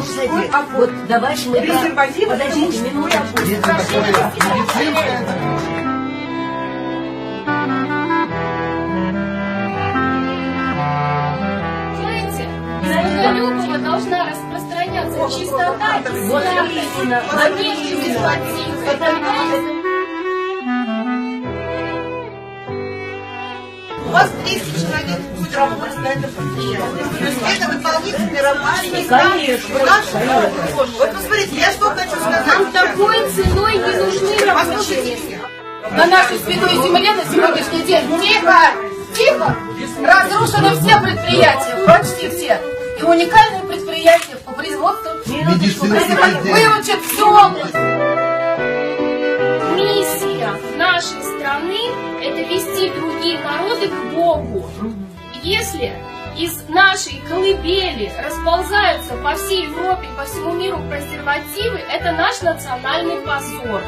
Слушайте, вот давайте мы... Подождите минуту. На любого должна распространяться чистота и святость, а не деспотизм. У вас 200 человек будет работать на этом предприятии. То есть это выполнительные рабочие места. Конечно. Вот посмотрите, я что хочу сказать. Нам такой ценой не нужны рабочие места. На нашей святой земле на сегодняшний день тихо, разрушены все предприятия, почти все. И уникальные предприятия по производству выучат все. Миссия нашей страны – это вести другие народы к Богу. Если из нашей колыбели расползаются по всей Европе, по всему миру презервативы, это наш национальный позор.